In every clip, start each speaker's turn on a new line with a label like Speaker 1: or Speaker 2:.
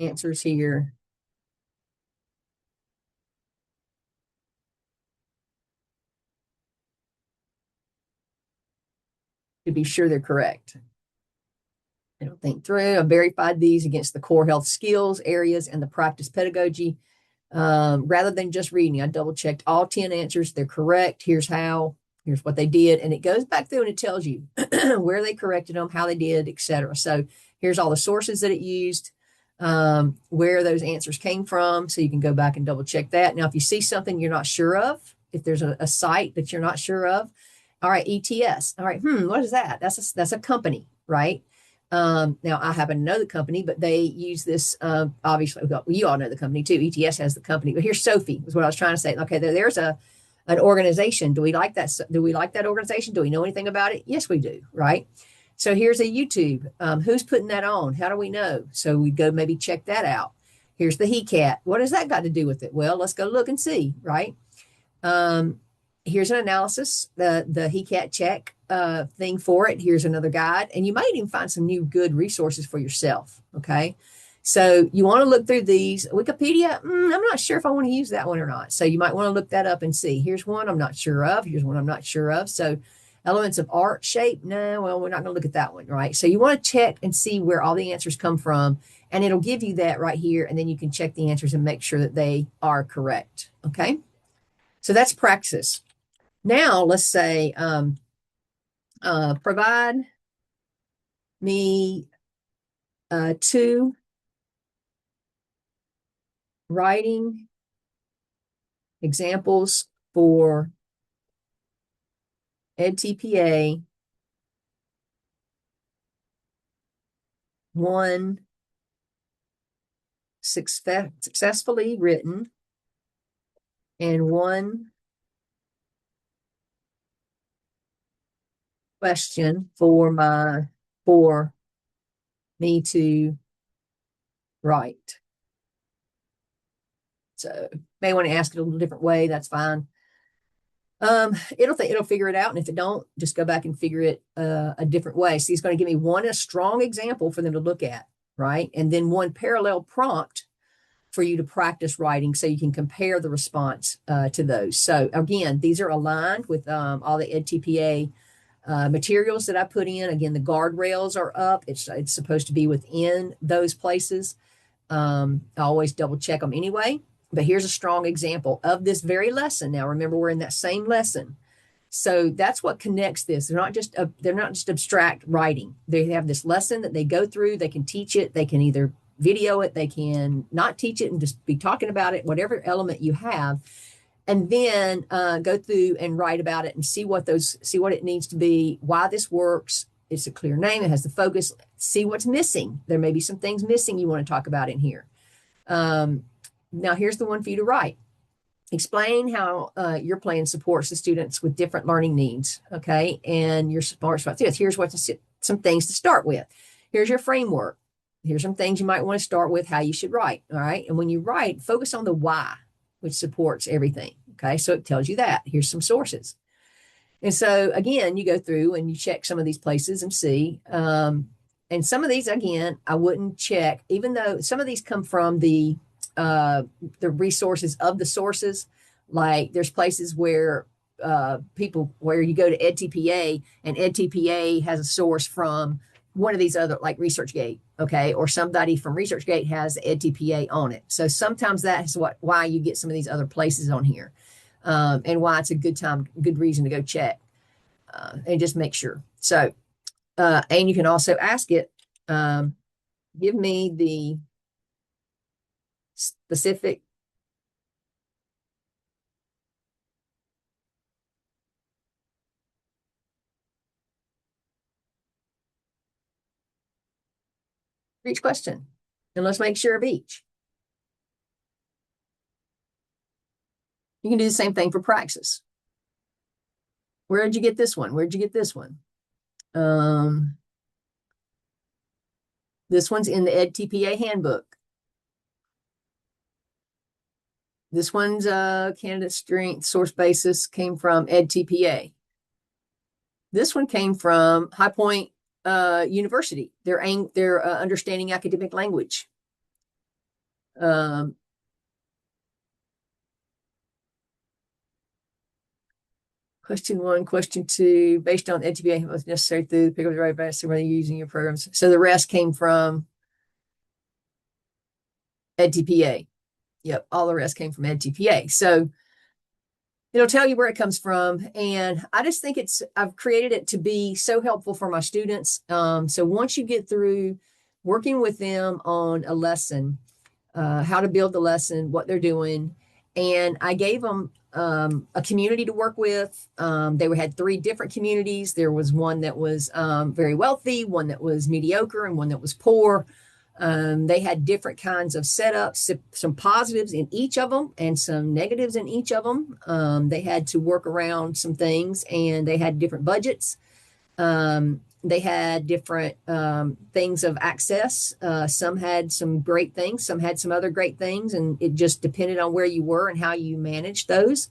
Speaker 1: answers here. To be sure they're correct. I don't think through. I verified these against the core health skills areas and the practice pedagogy. Rather than just reading, I double checked all 10 answers. They're correct. Here's how. Here's what they did. And it goes back through and it tells you where they corrected them, how they did, etc. So here's all the sources that it used, where those answers came from. So you can go back and double check that. Now, if you see something you're not sure of, if there's a site that you're not sure of, all right, ETS. All right, what is that? That's a company, right? Now I happen to know the company, but they use this, obviously, well, you all know the company too. ETS has the company, but here's Sophie is what I was trying to say. Okay, there's an organization. Do we like that? Do we like that organization? Do we know anything about it? Yes, we do. Right. So here's a YouTube. Who's putting that on? How do we know? So we go maybe check that out. Here's the HeCat. What has that got to do with it? Well, let's go look and see. Right. Here's an analysis, the HeCat check thing for it. Here's another guide, and you might even find some new good resources for yourself. Okay, so you want to look through these. Wikipedia, I'm not sure if I want to use that one or not. So you might want to look that up and see. Here's one I'm not sure of. Here's one I'm not sure of. So elements of art, shape, no, well, we're not going to look at that one, right? So you want to check and see where all the answers come from, and it'll give you that right here, and then you can check the answers and make sure that they are correct. Okay, so that's Praxis. Now let's say provide me 2 writing examples for EdTPA 1 successfully written and 1 question for me to write. So may want to ask it a little different way. That's fine. It'll figure it out, and if it don't, just go back and figure it a different way. So he's going to give me a strong example for them to look at, right? And then 1 parallel prompt for you to practice writing, so you can compare the response to those. So again, these are aligned with all the EdTPA materials that I put in. Again, the guardrails are up. It's supposed to be within those places. I always double check them anyway. But here's a strong example of this very lesson. Now, remember, we're in that same lesson. So that's what connects this. They're not just abstract writing. They have this lesson that they go through. They can teach it. They can either video it. They can not teach it and just be talking about it, whatever element you have. And then go through and write about it and see what it needs to be, why this works. It's a clear name. It has the focus. See what's missing. There may be some things missing you want to talk about in here. Now, here's the one for you to write. Explain how your plan supports the students with different learning needs, okay? And your support about this. Here's some things to start with. Here's your framework. Here's some things you might want to start with, how you should write, all right? And when you write, focus on the why, which supports everything, okay? So it tells you that. Here's some sources. And so, again, you go through and you check some of these places and see. And some of these, again, I wouldn't check, even though some of these come from the resources of the sources. Like there's places where where you go to EdTPA, and EdTPA has a source from one of these other, like ResearchGate, okay, or somebody from ResearchGate has EdTPA on it. So sometimes that's why you get some of these other places on here, and why it's a good reason to go check and just make sure. So, and you can also ask it, give me the specific for each question, and let's make sure of each. You can do the same thing for Praxis. Where did you get this one? Where'd you get this one? This one's in the EdTPA handbook. This one's candidate strength source basis came from EdTPA. This one came from High Point University. They're understanding academic language. Um, Question one, question two, based on EdTPA, what's necessary through the pick up the right balance when using your programs. So the rest came from EdTPA. Yep, all the rest came from EdTPA. So it'll tell you where it comes from. And I just think I've created it to be so helpful for my students. So once you get through working with them on a lesson, how to build the lesson, what they're doing, and I gave them a community to work with. They had three different communities. There was one that was very wealthy, one that was mediocre, and one that was poor. They had different kinds of setups, some positives in each of them and some negatives in each of them. They had to work around some things, and they had different budgets. They had different things of access. Some had some great things, some had some other great things, and it just depended on where you were and how you managed those.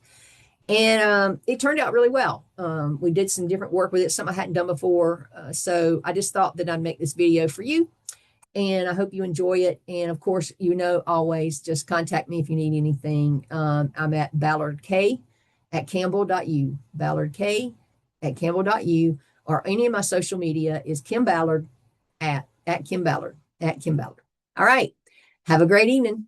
Speaker 1: And it turned out really well. We did some different work with it, something I hadn't done before. So I just thought that I'd make this video for you. And I hope you enjoy it. And of course, always just contact me if you need anything. I'm at ballardk@campbell.u, ballardk@campbell.u, or any of my social media is Kim Ballard at Kim Ballard. All right. Have a great evening.